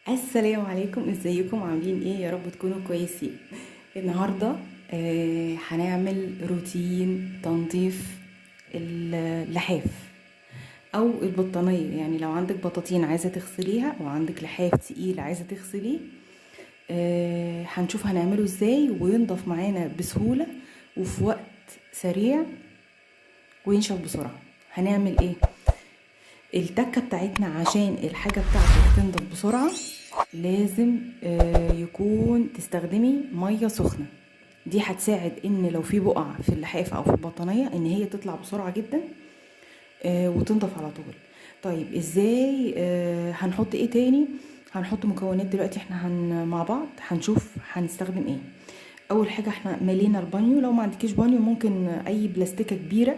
السلام عليكم، ازيكم؟ عاملين ايه؟ يا رب تكونوا كويسين. النهارده هنعمل روتين تنظيف اللحاف او البطانيه. يعني لو عندك بطاطين عايزه تغسليها او عندك لحاف تقيل عايزه تغسليه، هنشوف هنعمله ازاي وينضف معانا بسهوله وفي وقت سريع وينشف بسرعه. هنعمل ايه؟ التكة بتاعتنا عشان الحاجة بتاعتك تنضف بسرعة لازم يكون تستخدمي مية سخنة. دي هتساعد ان لو في بقع في اللحاف او في البطانية ان هي تطلع بسرعة جدا وتنضف على طول. طيب ازاي؟ هنحط ايه تاني؟ هنحط مكونات دلوقتي. احنا مع بعض هنشوف هنستخدم ايه. اول حاجة احنا ملينا البانيو. لو ما عندكيش بانيو ممكن اي بلاستيكة كبيرة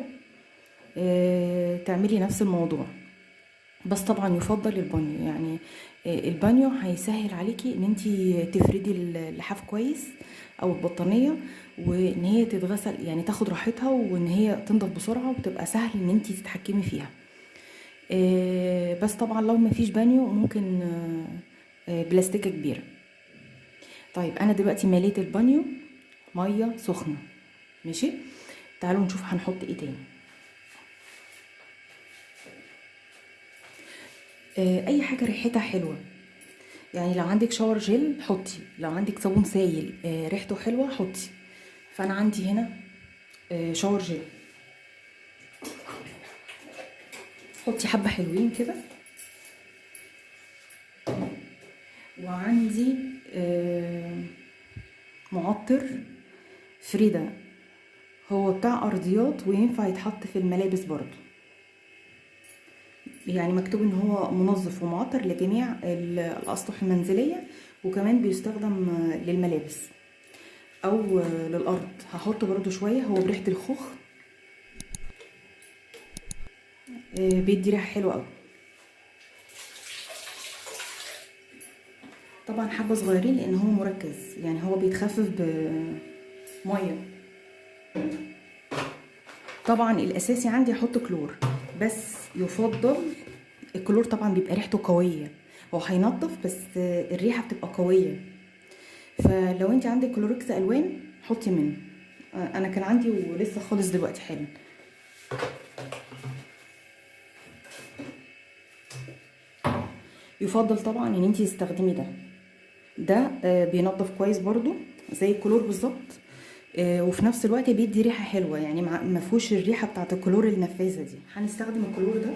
تعملي نفس الموضوع، بس طبعا يفضل البانيو. يعني البانيو هيسهل عليكي ان انتي تفردي اللحاف كويس او البطانيه، وان هي تتغسل يعني تاخد راحتها، وان هي تنضف بسرعه وتبقى سهل ان انتي تتحكمي فيها. بس طبعا لو مفيش بانيو ممكن بلاستيكه كبيره. طيب انا دلوقتي مليت البانيو ميه سخنه. ماشي، تعالوا نشوف هنحط ايه تاني. اي حاجه ريحتها حلوه. يعني لو عندك شاور جل حطي، لو عندك صابون سايل ريحته حلوه حطي. فانا عندي هنا شاور جل. حطي حبه حلوين كده. وعندي معطر فريدة، هو بتاع ارضيات وينفع يتحط في الملابس برضو. يعني مكتوب ان هو منظف ومعطر لجميع الاسطح المنزليه، وكمان بيستخدم للملابس او للارض. هحط برضو شويه، هو بريحه الخوخ بيدي ريحه حلوه قوي. طبعا حبه صغيرين لان هو مركز، يعني هو بيتخفف بميه. طبعا الاساسي عندي احط كلور، بس يفضل الكلور. طبعا بيبقى ريحته قويه، هو هينضف بس الريحه بتبقى قويه. فلو انت عندك كلوركس الوان حطي منه. انا كان عندي ولسه خالص دلوقتي حالا. يفضل طبعا ان انت تستخدمي ده بينضف كويس برضو زي الكلور بالظبط. وفي نفس الوقت بيدي ريحه حلوه، يعني ما فيهوش الريحه بتاعه الكلور النفاذه دي. هنستخدم الكلور ده.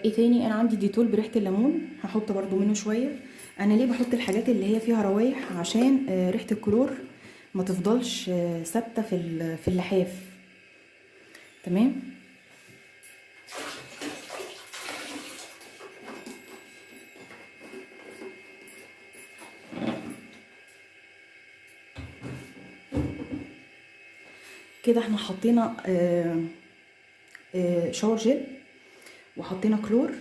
ايه تاني؟ انا عندي ديتول بريحه الليمون، هحط برضو منه شويه. انا ليه بحط الحاجات اللي هي فيها روايح؟ عشان ريحه الكلور ما تفضلش ثابته في اللحاف. تمام. كده احنا حطينا شاور جل، وحطينا كلور،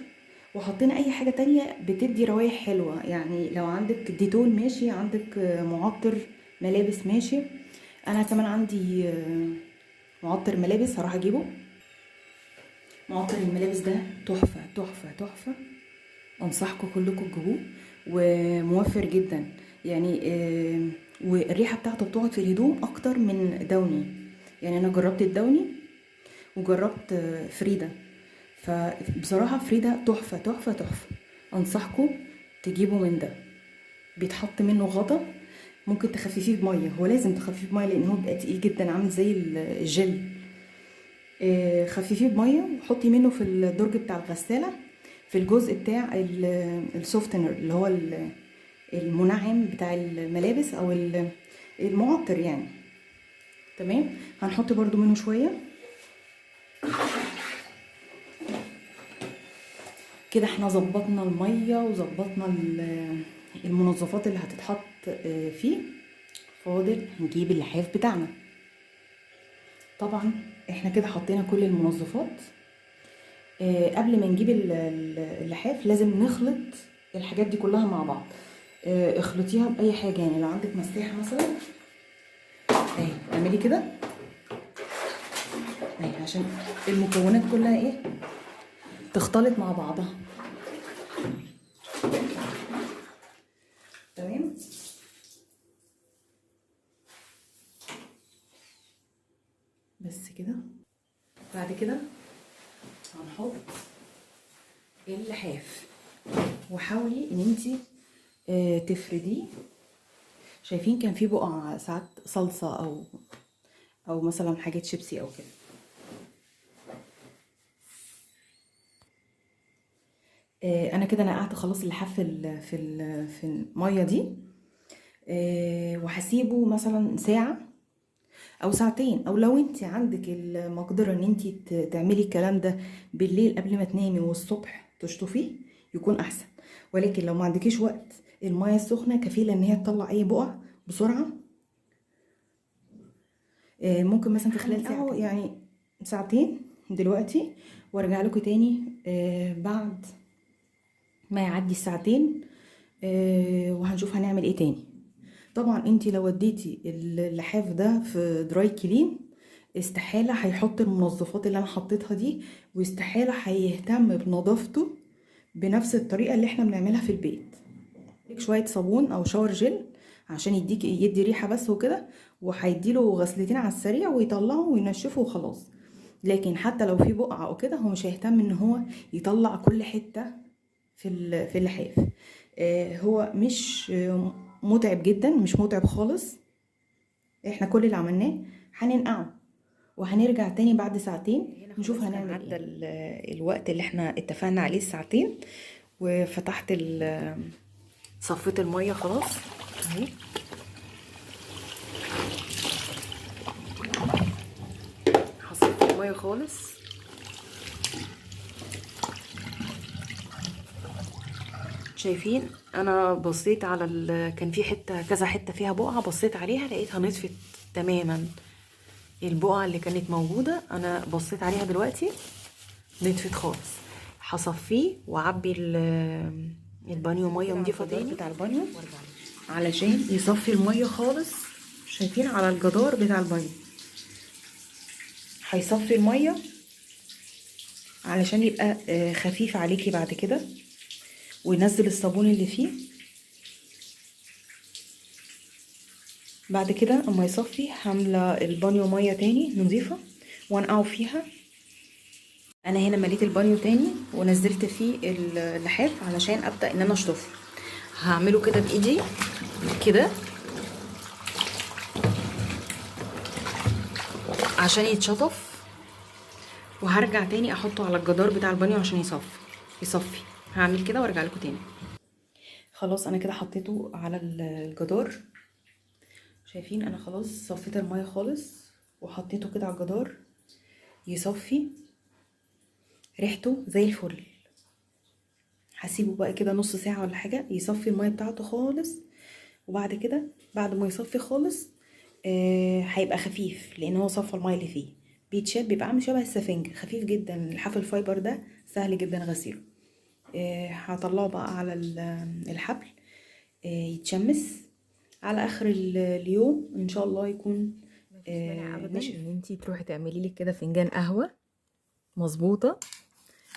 وحطينا اي حاجة تانية بتدي روايح حلوة. يعني لو عندك ديتول ماشي، عندك معطر ملابس ماشي. انا كمان عندي معطر ملابس، هروح اجيبه. معطر الملابس ده تحفة تحفة تحفة، انصحكم كلكم تجيبوه، وموفر جدا. يعني والريحة بتاعته بتقعد في الهدوم اكتر من دوني. يعني انا جربت الدوني وجربت فريدة، فبصراحة فريدة تحفة تحفة تحفة. انصحكم تجيبوا من ده. بيتحط منه غطا، ممكن تخففيه بمية. هو لازم تخففيه بمية لان هو بيبقى تقيل جدا عامل زي الجل. خففيه بمية وحطي منه في الدرج بتاع الغسالة، في الجزء بتاع السوفتنر اللي هو المنعم بتاع الملابس او المعطر يعني. تمام. هنحط برضو منه شوية كده. احنا ظبطنا الميه وظبطنا المنظفات اللي هتتحط فيه. فاضل نجيب اللحاف بتاعنا. طبعا احنا كده حطينا كل المنظفات. قبل ما نجيب اللحاف لازم نخلط الحاجات دي كلها مع بعض. اخلطيها باي حاجه، يعني لو عندك مساحه مثلا اهي اعملي كده اهي، عشان المكونات كلها ايه تختلط مع بعضها. تمام. بس كده. بعد كده هنحط اللحاف، وحاولي ان انتي تفرديه. شايفين كان في بقع ساعات صلصه او مثلا حاجات شيبسي او كده. انا كده نقعت خلاص اللحاف في الميه دي. وهسيبه مثلا ساعه او ساعتين، او لو انت عندك المقدره ان انت تعملي الكلام ده بالليل قبل ما تنامي والصبح تشطفيه يكون احسن. ولكن لو ما عندكيش وقت، الميه السخنه كفيله ان هي تطلع اي بقع بسرعه. ممكن مثلا في خلال ساعه يعني ساعتين دلوقتي، وارجع لكم تاني بعد ما يعدي الساعتين، وهنشوف هنعمل ايه تاني. طبعا انتي لو وديتي اللحاف ده في دراي كلين، استحالة هيحط المنظفات اللي انا حطيتها دي، واستحالة هيهتم بنظافته بنفس الطريقة اللي احنا بنعملها في البيت. شوية صابون او شاور جل عشان يدي ريحة بس وكده، وهيديله غسلتين على السريع ويطلعه وينشفه وخلاص. لكن حتى لو في بقعة او كده، هو مش هيهتم ان هو يطلع كل حتة في اللحاف. هو مش متعب جدا، مش متعب خالص. احنا كل اللي عملناه هننقعه، وهنرجع تاني بعد ساعتين نشوف هنعمل ايه. عدى الوقت اللي احنا اتفقنا عليه الساعتين، وفتحت صفيت الميه خلاص اهي. هصفي الميه خالص. شايفين انا بصيت على كان في حته كذا حته فيها بقعه، بصيت عليها لقيتها نطفت تماما. البقعه اللي كانت موجوده انا بصيت عليها دلوقتي نطفت خالص. هصفيه واعبي البانيو ميه نضيفه تاني بتاع البانيو علشان يصفي الميه خالص. شايفين على الجدار بتاع البانيو هيصفي الميه علشان يبقى خفيف عليكي بعد كده، وينزل الصابون اللي فيه. بعد كده اما يصفي هملى البانيو ميه تاني نضيفه وانقعه فيها. انا هنا مليت البانيو تاني ونزلت فيه اللحاف علشان ابدا ان انا اشطفه. هعمله كده بايدي كده عشان يتشطف، وهرجع تاني احطه على الجدار بتاع البانيو عشان يصفي. هعمل كده وارجع لكم تاني. خلاص انا كده حطيته على الجدار. شايفين انا خلاص صفيت الميه خالص وحطيته كده على الجدار يصفي. ريحته زي الفل. هسيبه بقى كده نص ساعه ولا حاجه يصفي الميه بتاعته خالص، وبعد كده بعد ما يصفي خالص هيبقى خفيف، لان هو صفى الميه اللي فيه. بيتشال، بيبقى عامل شبه السفنج، خفيف جدا. الحبل الفايبر ده سهل جدا غسيله. هطلعه بقى على الحبل يتشمس على اخر اليوم ان شاء الله يكون مش ان انتي تروحي تعملي لك كده فنجان قهوه مظبوطه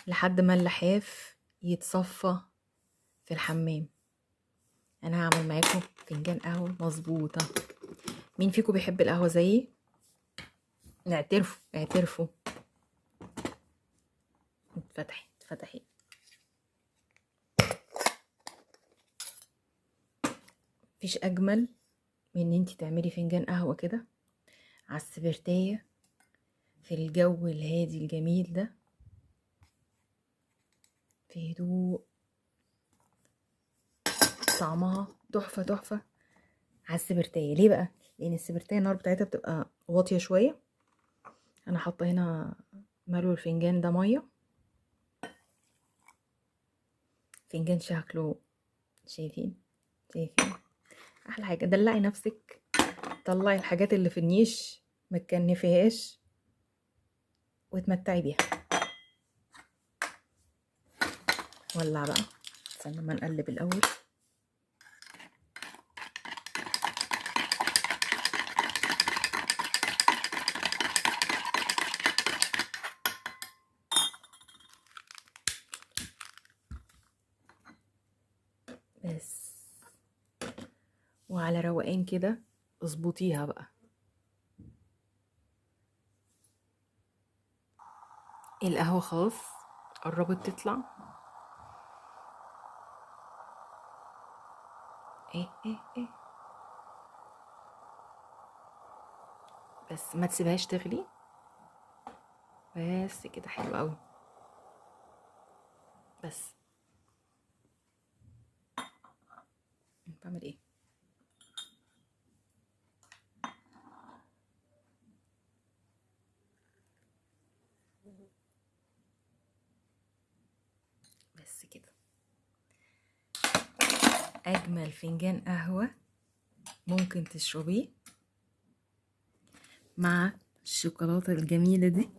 لحد ما اللحاف يتصفى في الحمام. انا هعمل معاكم فنجان قهوه مظبوطه. مين فيكم بيحب القهوه زيي؟ اعترفوا. اتفتحي. مفيش اجمل من ان انتي تعملي فنجان قهوه كده على السبرتايه في الجو الهادي الجميل ده، في هدوء، طعمها تحفه على السبرتايه. ليه بقى؟ لان السبرتايه النار بتاعتها بتبقى واطيه شويه. انا حاطه هنا ملو الفنجان ده ميه. فنجان شكله شايفين احلى حاجه. دلعي نفسك، طلعي الحاجات اللي في النيش ما تكنفيهاش وتمتعي بيها. ولع بقى استنى ما نقلب الاول. بس وعلى روقان كده اظبطيها بقى. القهوة خلاص قربت تطلع. ايه بس ما تسيبهاش تغلي. بس كده حلو قوي. بس بعمل ايه؟ بس كده اجمل فنجان قهوة ممكن تشربيه مع الشوكولاتة الجميلة دي.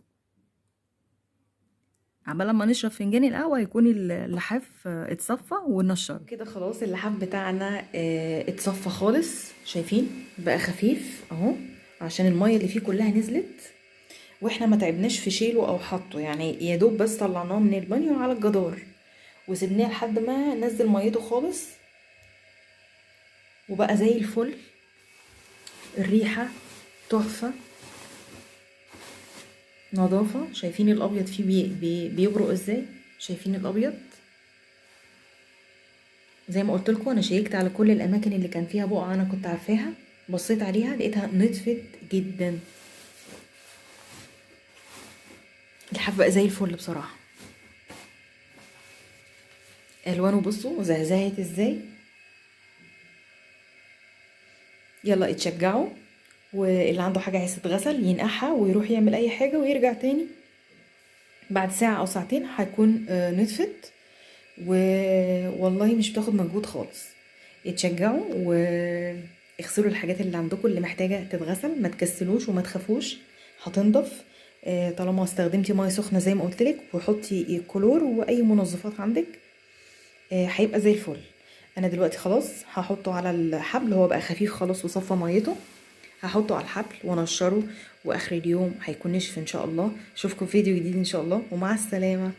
عمال ما نشرب فنجان القهوة يكون اللحاف اتصفى ونشر كده. خلاص اللحاف بتاعنا اتصفى خالص، شايفين بقى خفيف اهو عشان المية اللي فيه كلها نزلت، واحنا ما تعبناش في شيله او حطه، يعني يا دوب بس طلعناه من البانيو على الجدار وسيبناه لحد ما نزل ميته خالص وبقى زي الفل. الريحة تحفة، نظافة. شايفين الابيض فيه بيبرق ازاي؟ شايفين الابيض؟ زي ما قلت لكم انا شيكت على كل الاماكن اللي كان فيها بقعه انا كنت عارفاها، بصيت عليها لقيتها نطفت جدا. الحاف بقى زي الفل بصراحه. الوانه بصوا زهزهت ازاي. يلا اتشجعوا، واللي عنده حاجه عايز تتغسل ينقعها ويروح يعمل اي حاجه ويرجع تاني بعد ساعه او ساعتين هيكون نطفت. والله مش بتاخد مجهود خالص. اتشجعوا واغسلوا الحاجات اللي عندكم اللي محتاجه تتغسل، ما تكسلوش وما تخافوش هتنضف. طالما استخدمتي ميه سخنه زي ما قلت لك، وحطي كلور واي منظفات عندك هيبقى زي الفل. انا دلوقتي خلاص هحطه على الحبل، هو بقى خفيف خلاص وصفى ميته. هحطه على الحبل وانشره، واخر اليوم هيكون نشف ان شاء الله. اشوفكم في فيديو جديد ان شاء الله، ومع السلامه.